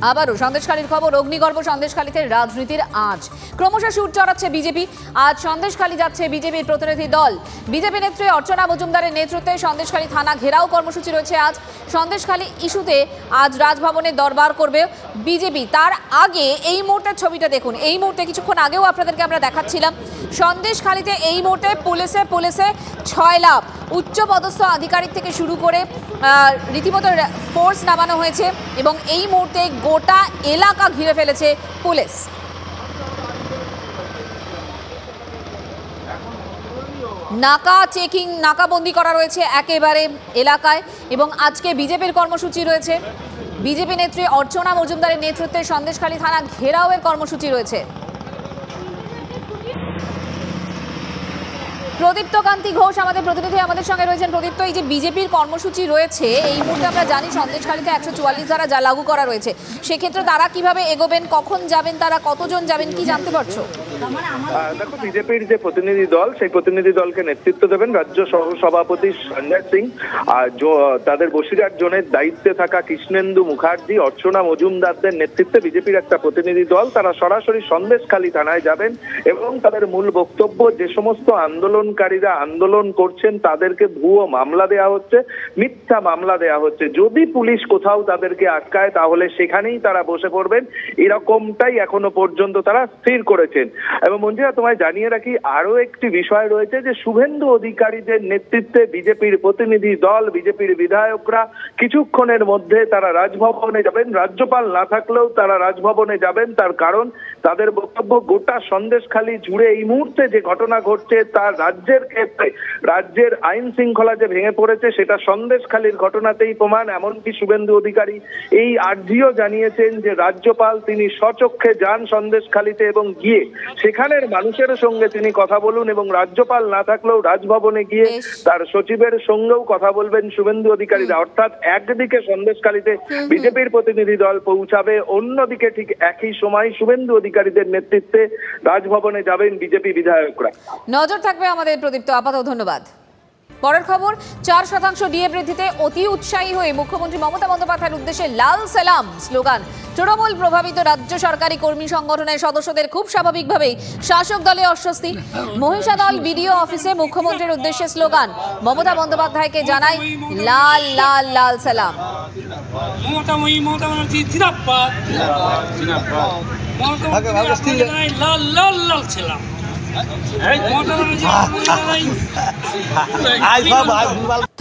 আবারও সন্দেশখালীর খবর। অগ্নিগর্ভ সন্দেশখালীতে রাজনীতির আঁচ ক্রমশ সুর চড়াচ্ছে বিজেপি। আজ সন্দেশখালী যাচ্ছে বিজেপির প্রতিনিধি দল। বিজেপি নেত্রী অর্চনা মজুমদারের নেতৃত্বে সন্দেশখালী থানা ঘেরাও কর্মসূচি রয়েছে আজ। সন্দেশখালী ইস্যুতে আজ রাজভবনে দরবার করবে বিজেপি। তার আগে এই মুহূর্তের ছবিটা দেখুন। এই মুহূর্তে কিছুক্ষণ আগেও আপনাদেরকে আমরা দেখাচ্ছিলাম সন্দেশখালীতে এই মুহূর্তে পুলিশে 6 লাখ উচ্চপদস্থ আধিকারিক থেকে শুরু করে রীতিমতো ফোর্স নামানো হয়েছে এবং এই মুহূর্তে গোটা এলাকা ঘিরে ফেলেছে পুলিশ। নাকা চেকিং, নাকাবন্দি করা রয়েছে একেবারে এলাকায় এবং আজকে বিজেপির কর্মসূচি রয়েছে। বিজেপি নেত্রী অর্চনা মজুমদারের নেতৃত্বে সন্দেশখালী থানা ঘেরাওয়ের কর্মসূচি রয়েছে। প্রদীপ্ত কান্তি ঘোষ আমাদের প্রতিনিধি আমাদের সঙ্গে রয়েছেন। প্রদীপ্ত, এই যে বিজেপির কর্মসূচি রয়েছে এই মুহূর্তে আমরা জানি সন্দেশখালীতে 144 ধারা যা লাগু করা রয়েছে, সেক্ষেত্রে তারা কিভাবে এগোবেন, কখন যাবেন, তারা কতজন যাবেন, কি জানতে পারছো? দেখো, বিজেপির যে প্রতিনিধি দল সেই প্রতিনিধি দলকে নেতৃত্ব দেবেন রাজ্য সহ সভাপতি সঞ্জয় সিং। আর তাদের বসিরহাট জোনের দায়িত্বে থাকা কৃষ্ণেন্দু মুখার্জি, অর্চনা মজুমদারদের নেতৃত্বে বিজেপির একটা প্রতিনিধি দল তারা সরাসরি সন্দেশখালী থানায় যাবেন এবং তাদের মূল বক্তব্য, যে সমস্ত আন্দোলনকারীরা আন্দোলন করছেন তাদেরকে ভুয়ো মামলা দেওয়া হচ্ছে, মিথ্যা মামলা দেওয়া হচ্ছে। যদি পুলিশ কোথাও তাদেরকে আটকায় তাহলে সেখানেই তারা বসে পড়বেন, এরকমটাই এখনো পর্যন্ত তারা স্থির করেছেন। এবং মঞ্জিরা, তোমায় জানিয়ে রাখি আরো একটি বিষয় রয়েছে যে শুভেন্দু অধিকারীদের নেতৃত্বে বিজেপির প্রতিনিধি দল, বিজেপির বিধায়করা কিছুক্ষণের মধ্যে তারা রাজভবনে যাবেন। রাজ্যপাল না থাকলেও তারা রাজভবনে যাবেন। তার কারণ তাদের বক্তব্য, গোটা সন্দেশখালী জুড়ে এই মুহূর্তে যে ঘটনা ঘটছে তার রাজ্যের ক্ষেত্রে রাজ্যের আইন শৃঙ্খলা যে ভেঙে পড়েছে সেটা সন্দেশখালীর ঘটনাতেই প্রমাণ। এমনকি শুভেন্দু অধিকারী এই আর্জিও জানিয়েছেন যে রাজ্যপাল তিনি স্বচক্ষে যান সন্দেশখালীতে এবং গিয়ে সেখানের মানুষের সঙ্গে তিনি কথা বলুন এবং রাজ্যপাল না থাকলেও রাজভবনে গিয়ে তার সচিবের সঙ্গেও কথা বলবেন শুভেন্দু অধিকারীরা। অর্থাৎ একদিকে সন্দেশখালীতে বিজেপির প্রতিনিধি দল পৌঁছাবে, অন্যদিকে ঠিক একই সময় শুভেন্দু অধিকারীদের নেতৃত্বে রাজভবনে যাবেন বিজেপি বিধায়করা। নজর থাকবে আমাদের প্রদীপ্ত। আপাতত ধন্যবাদ। পরের খবর, 4% ডিএ বৃদ্ধিতে অতি উৎসাহী হয়ে মুখ্যমন্ত্রী মমতা বন্দ্যোপাধ্যায়ের উদ্দেশ্যে লাল সালাম স্লোগান। তৃণমূল প্রভাবিত রাজ্য সরকারি কর্মী সংগঠনের সদস্যদের খুব স্বাভাবিকভাবেই শাসক দলে অস্বস্তি। মহিষাদল বিডিও অফিসে মুখ্যমন্ত্রীর উদ্দেশ্যে স্লোগান। মমতা বন্দ্যোপাধ্যায়কে জানাই লাল লাল লাল সালাম।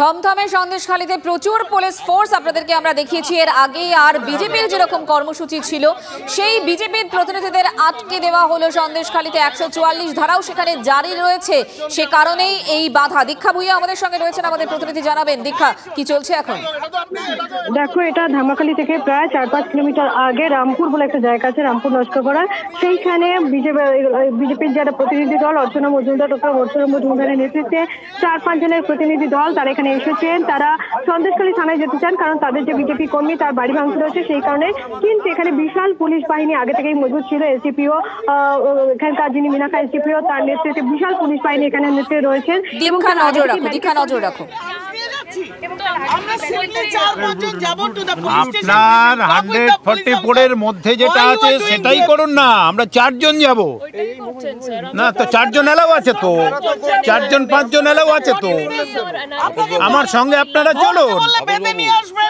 থমথমে সন্দেশখালীতে প্রচুর পুলিশ ফোর্স আপনাদেরকে আমরা দেখিয়েছি এর আগে। আর বিজেপির যেরকম কর্মসূচি ছিল সেই বিজেপির প্রতিনিধিদের আটকে দেওয়া হলো সন্দেশখালীতে। 144 ধারাও সেখানে জারি রয়েছে, সে কারণেই এই বাধা। দীক্ষা ভুইয়া আমাদের সঙ্গে রয়েছেন, আমাদের প্রতিনিধি জানাবেন। দীক্ষা, কি চলছে এখন? দেখো, এটা ধামাখালী থেকে প্রায় 4-5 কিলোমিটার আগে রামপুর বলে একটা জায়গা আছে, রামপুর লস্করপাড়া। সেইখানে বিজেপির যারা প্রতিনিধি দল অর্চনা মজুমদার, ডক্টর অর্চনা মজুমদারের নেতৃত্বে 4-5 জনের প্রতিনিধি দল তারা এখানে এসেছেন। তারা সন্দেশখালী থানায় যেতে চান কারণ তাদের যে বিজেপি কর্মী তার বাড়ি ভাঙচুর রয়েছে সেই কারণে। কিন্তু এখানে বিশাল পুলিশ বাহিনী আগে থেকেই মজুদ ছিল। এসডিপিও, এখানকার যিনি মিনাখা এসডিপিও, তার নেতৃত্বে বিশাল পুলিশ বাহিনী এখানে নেতৃত্বে রয়েছেন। দীক্ষা নজর রাখো। আপনার 144 এর মধ্যে যেটা আছে সেটাই করুন না। আমরা 4 জন যাব না, তো 4 জন এলাও আছে, তো 4 জন 5 জন এলাও আছে, তো আমার সঙ্গে আপনারা চলুন,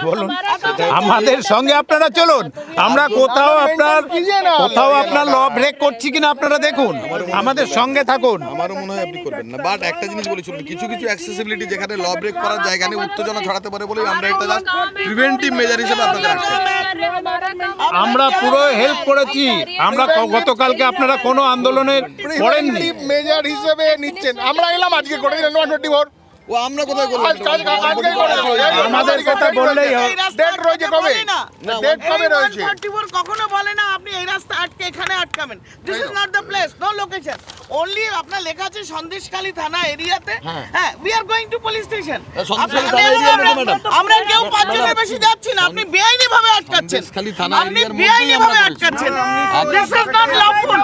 বলুন আমাদের সঙ্গে আপনারা চলুন। আমরা কোথাও আপনার ল ব্রেক করছি কিনা আপনারা দেখুন, আমাদের সঙ্গে থাকুন। আমারও মনে হয় আপনি করবেন না, বাট একটা জিনিস বলে চলুন, কিছু অ্যাক্সেসিবিলিটি যেখানে ল ব্রেক করার জায়গা নেই, উত্তেজনা ছড়াতে পারে বলে আমরা এটা জাস্ট প্রিভেন্টিভ মেজার হিসেবে আপনাদের আমরা পুরো হেল্প করেছি। আমরা গতকালকে আপনারা কোনো আন্দোলনের পড়েননি, মেজার হিসেবে নিচ্ছেন। আমরা এলাম আজকে করে 124। ও আমরা কোথায় করলাম? আমাদের কথা বললেই হবে। ডেট রয়েছে কবে? ডেট কবে রয়েছে? 124 কখনো বলে না আপনি এই রাস্তা আটকে এখানে আটকাবেন। This is not the place, no location. Only আপনার লেখা আছে সন্দেশখালী থানা এরিয়াতে। হ্যাঁ, we are going to police station. আমরা কেউ 5 জনের বেশি যাচ্ছি না। আপনি বেআইনি ভাবে আটকাচ্ছেন। আপনি বেআইনি ভাবে আটকাচ্ছেন। This is not lawful.